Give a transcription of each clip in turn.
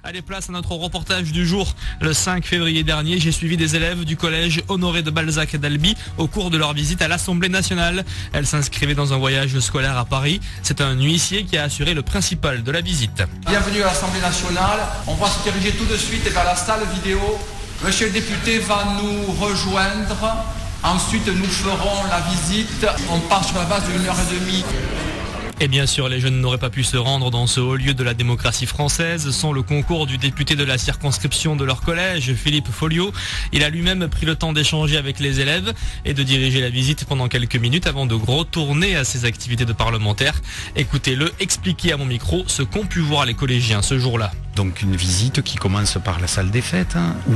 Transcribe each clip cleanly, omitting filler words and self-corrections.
Allez, place à notre reportage du jour. Le 5 février dernier, j'ai suivi des élèves du collège Honoré de Balzac d'Albi au cours de leur visite à l'Assemblée nationale. Elles s'inscrivaient dans un voyage scolaire à Paris. C'est un huissier qui a assuré le principal de la visite. Bienvenue à l'Assemblée nationale. On va se diriger tout de suite vers la salle vidéo. Monsieur le député va nous rejoindre. Ensuite, nous ferons la visite. On part sur la base de 1h30. Et bien sûr, les jeunes n'auraient pas pu se rendre dans ce haut lieu de la démocratie française sans le concours du député de la circonscription de leur collège, Philippe Folliot. Il a lui-même pris le temps d'échanger avec les élèves et de diriger la visite pendant quelques minutes avant de retourner à ses activités de parlementaire. Écoutez-le expliquer à mon micro ce qu'ont pu voir les collégiens ce jour-là. Donc une visite qui commence par la salle des fêtes, où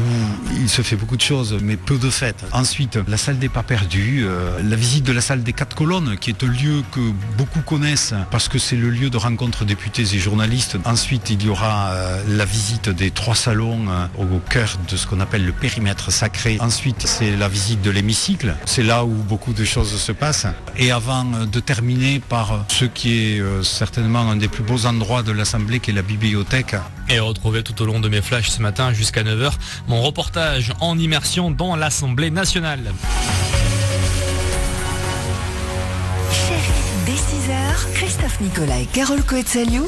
il se fait beaucoup de choses, mais peu de fêtes. Ensuite, la salle des pas perdus, la visite de la salle des 4 colonnes, qui est un lieu que beaucoup connaissent, parce que c'est le lieu de rencontre députés et journalistes. Ensuite, il y aura la visite des 3 salons au cœur de ce qu'on appelle le périmètre sacré. Ensuite, c'est la visite de l'hémicycle. C'est là où beaucoup de choses se passent. Et avant de terminer par ce qui est certainement un des plus beaux endroits de l'Assemblée, qui est la bibliothèque. Et retrouvez tout au long de mes flashs ce matin jusqu'à 9h mon reportage en immersion dans l'Assemblée nationale. Dès 6h, Christophe Nicolas et Carole Coetzaliou.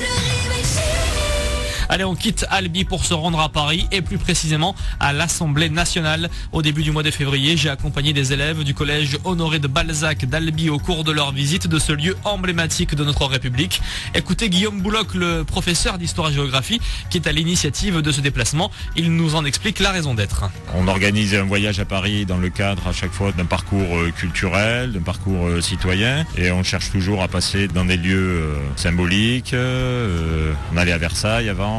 Allez, on quitte Albi pour se rendre à Paris et plus précisément à l'Assemblée nationale. Au début du mois de février, j'ai accompagné des élèves du collège Honoré de Balzac d'Albi au cours de leur visite de ce lieu emblématique de notre République. Écoutez Guillaume Bouloc, le professeur d'histoire-géographie, qui est à l'initiative de ce déplacement. Il nous en explique la raison d'être. On organise un voyage à Paris dans le cadre à chaque fois d'un parcours culturel, d'un parcours citoyen, et on cherche toujours à passer dans des lieux symboliques. On allait à Versailles avant.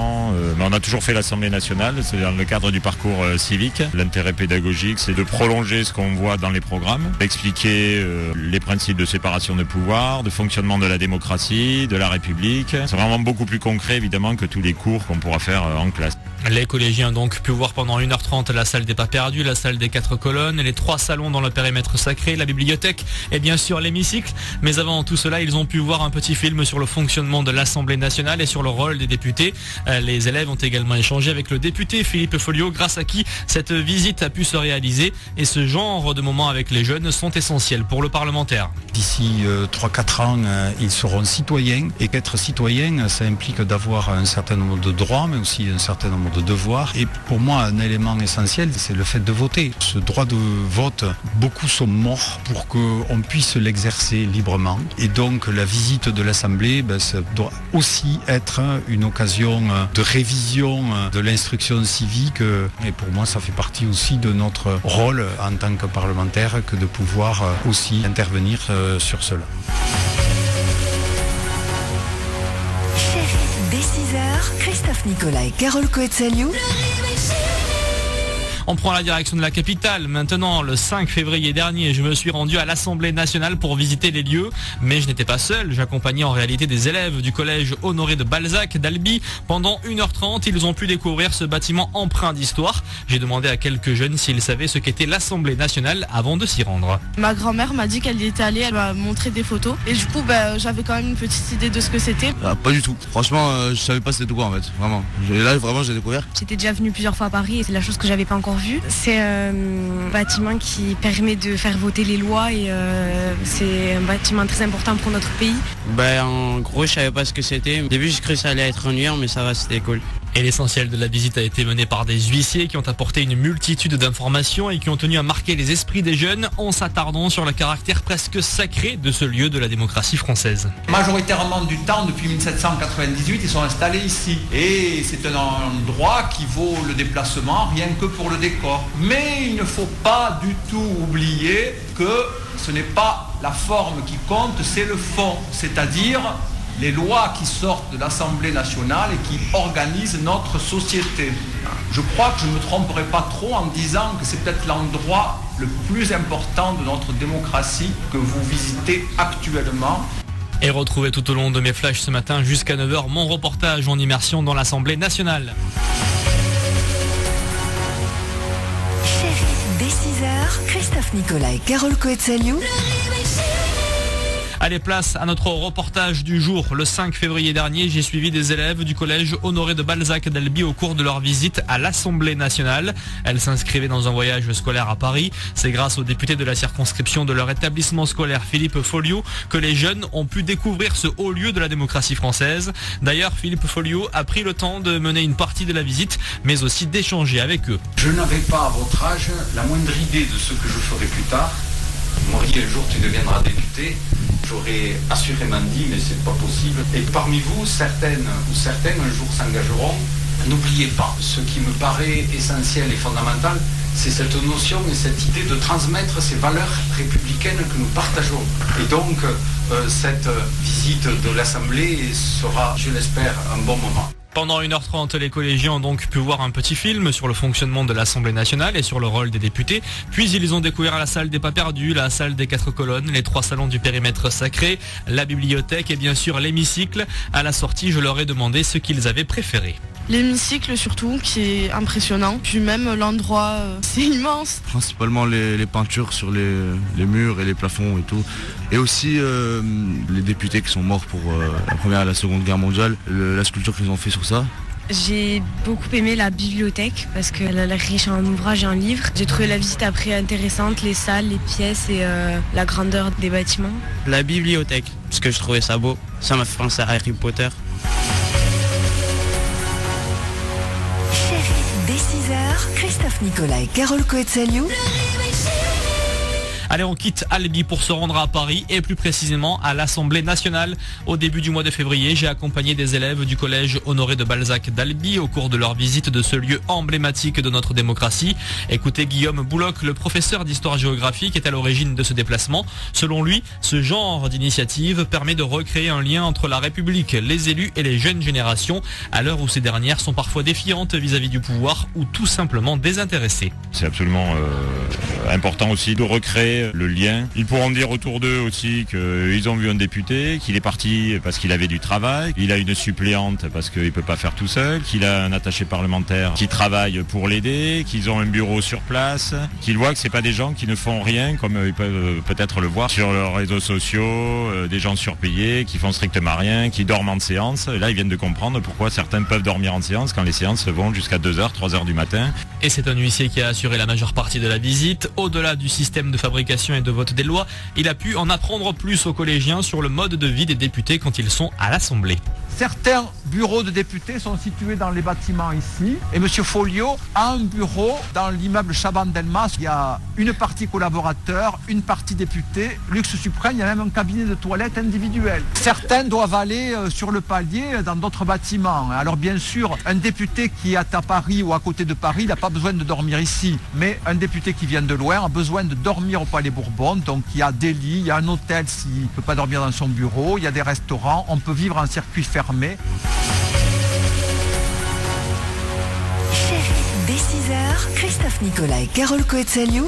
Mais on a toujours fait l'Assemblée nationale, c'est dans le cadre du parcours civique. L'intérêt pédagogique, c'est de prolonger ce qu'on voit dans les programmes, d'expliquer les principes de séparation de pouvoir, de fonctionnement de la démocratie, de la République. C'est vraiment beaucoup plus concret, évidemment, que tous les cours qu'on pourra faire en classe. Les collégiens ont donc pu voir pendant 1h30 la salle des pas perdus, la salle des 4 colonnes, les 3 salons dans le périmètre sacré, la bibliothèque et bien sûr l'hémicycle. Mais avant tout cela, ils ont pu voir un petit film sur le fonctionnement de l'Assemblée nationale et sur le rôle des députés. Les élèves ont également échangé avec le député Philippe Folliot, grâce à qui cette visite a pu se réaliser. Et ce genre de moments avec les jeunes sont essentiels pour le parlementaire. D'ici 3-4 ans, ils seront citoyens. Et qu'être citoyen, ça implique d'avoir un certain nombre de droits, mais aussi un certain nombre de devoirs. Et pour moi, un élément essentiel, c'est le fait de voter. Ce droit de vote, beaucoup sont morts pour qu'on puisse l'exercer librement. Et donc, la visite de l'Assemblée, ça doit aussi être une occasion de révision de l'instruction civique. Et pour moi, ça fait partie aussi de notre rôle en tant que parlementaire que de pouvoir aussi intervenir sur cela. Dès 6h, Christophe Nicolas et Carole Coetzaliou. On prend la direction de la capitale. Maintenant, le 5 février dernier, je me suis rendu à l'Assemblée nationale pour visiter les lieux. Mais je n'étais pas seul. J'accompagnais en réalité des élèves du collège Honoré de Balzac d'Albi. Pendant 1h30, ils ont pu découvrir ce bâtiment empreint d'histoire. J'ai demandé à quelques jeunes s'ils savaient ce qu'était l'Assemblée nationale avant de s'y rendre. Ma grand-mère m'a dit qu'elle y était allée, elle m'a montré des photos. Et du coup, j'avais quand même une petite idée de ce que c'était. Pas du tout. Franchement, je savais pas c'était quoi en fait. Vraiment. Là, vraiment, j'ai découvert. J'étais déjà venue plusieurs fois à Paris et c'est la chose que j'avais pas encore vue. C'est un bâtiment qui permet de faire voter les lois et c'est un bâtiment très important pour notre pays. En gros, je savais pas ce que c'était. Au début, j'ai cru que ça allait être ennuyant, mais ça va, c'était cool. Et l'essentiel de la visite a été mené par des huissiers qui ont apporté une multitude d'informations et qui ont tenu à marquer les esprits des jeunes en s'attardant sur le caractère presque sacré de ce lieu de la démocratie française. Majoritairement du temps, depuis 1798, ils sont installés ici. Et c'est un endroit qui vaut le déplacement rien que pour le décor. Mais il ne faut pas du tout oublier que ce n'est pas la forme qui compte, c'est le fond. C'est-à-dire les lois qui sortent de l'Assemblée nationale et qui organisent notre société. Je crois que je ne me tromperai pas trop en disant que c'est peut-être l'endroit le plus important de notre démocratie que vous visitez actuellement. Et retrouvez tout au long de mes flashs ce matin jusqu'à 9h mon reportage en immersion dans l'Assemblée nationale. Dès 6h, Christophe Nicolas et Carole Coetzaliou. Allez, place à notre reportage du jour. Le 5 février dernier, j'ai suivi des élèves du collège Honoré de Balzac d'Albi au cours de leur visite à l'Assemblée nationale. Elles s'inscrivaient dans un voyage scolaire à Paris. C'est grâce au député de la circonscription de leur établissement scolaire, Philippe Folliot, que les jeunes ont pu découvrir ce haut lieu de la démocratie française. D'ailleurs, Philippe Folliot a pris le temps de mener une partie de la visite, mais aussi d'échanger avec eux. Je n'avais pas à votre âge la moindre idée de ce que je ferai plus tard. Vous m'auriez dit un jour tu deviendras député, j'aurais assurément dit mais c'est pas possible. Et parmi vous, certaines ou certains un jour s'engageront. N'oubliez pas, ce qui me paraît essentiel et fondamental, c'est cette notion et cette idée de transmettre ces valeurs républicaines que nous partageons. Et donc, cette visite de l'Assemblée sera, je l'espère, un bon moment. Pendant 1h30, les collégiens ont donc pu voir un petit film sur le fonctionnement de l'Assemblée nationale et sur le rôle des députés. Puis ils ont découvert la salle des pas perdus, la salle des 4 colonnes, les 3 salons du périmètre sacré, la bibliothèque et bien sûr l'hémicycle. À la sortie, je leur ai demandé ce qu'ils avaient préféré. L'hémicycle surtout, qui est impressionnant. Puis même l'endroit, c'est immense. Principalement les peintures sur les murs et les plafonds et tout. Et aussi les députés qui sont morts pour la Première et la Seconde Guerre mondiale. La sculpture qu'ils ont fait sur ça. J'ai beaucoup aimé la bibliothèque parce qu'elle a l'air riche en ouvrages et en livres. J'ai trouvé la visite après intéressante, les salles, les pièces et la grandeur des bâtiments. La bibliothèque, parce que je trouvais ça beau. Ça m'a fait penser à Harry Potter. Dès 6h, Christophe Nicolas et Carole Coetzaliou. Allez, on quitte Albi pour se rendre à Paris et plus précisément à l'Assemblée nationale. Au début du mois de février, j'ai accompagné des élèves du collège Honoré de Balzac d'Albi au cours de leur visite de ce lieu emblématique de notre démocratie. Écoutez Guillaume Bouloc, le professeur d'histoire-géographie qui est à l'origine de ce déplacement. Selon lui, ce genre d'initiative permet de recréer un lien entre la République, les élus et les jeunes générations à l'heure où ces dernières sont parfois défiantes vis-à-vis du pouvoir ou tout simplement désintéressées. C'est absolument important aussi de recréer le lien. Ils pourront dire autour d'eux aussi qu'ils ont vu un député, qu'il est parti parce qu'il avait du travail, il a une suppléante parce qu'il ne peut pas faire tout seul, qu'il a un attaché parlementaire qui travaille pour l'aider, qu'ils ont un bureau sur place, qu'ils voient que c'est pas des gens qui ne font rien comme ils peuvent peut-être le voir sur leurs réseaux sociaux, des gens surpayés, qui font strictement rien, qui dorment en séance. Et là, ils viennent de comprendre pourquoi certains peuvent dormir en séance quand les séances vont jusqu'à 2h, 3h du matin. Et c'est un huissier qui a assuré la majeure partie de la visite. Au-delà du système de fabrication et de vote des lois, il a pu en apprendre plus aux collégiens sur le mode de vie des députés quand ils sont à l'Assemblée. Certains bureaux de députés sont situés dans les bâtiments ici. Et M. Folliot a un bureau dans l'immeuble Chaban-Delmas. Il y a une partie collaborateur, une partie député. Luxe suprême, il y a même un cabinet de toilette individuel. Certains doivent aller sur le palier dans d'autres bâtiments. Alors bien sûr, un député qui est à Paris ou à côté de Paris, il n'a pas besoin de dormir ici. Mais un député qui vient de loin a besoin de dormir au Palais Bourbon. Donc il y a des lits, il y a un hôtel s'il ne peut pas dormir dans son bureau. Il y a des restaurants. On peut vivre en circuit fermé. Dès 6h, Christophe Nicolas et Carole Coetzaliou.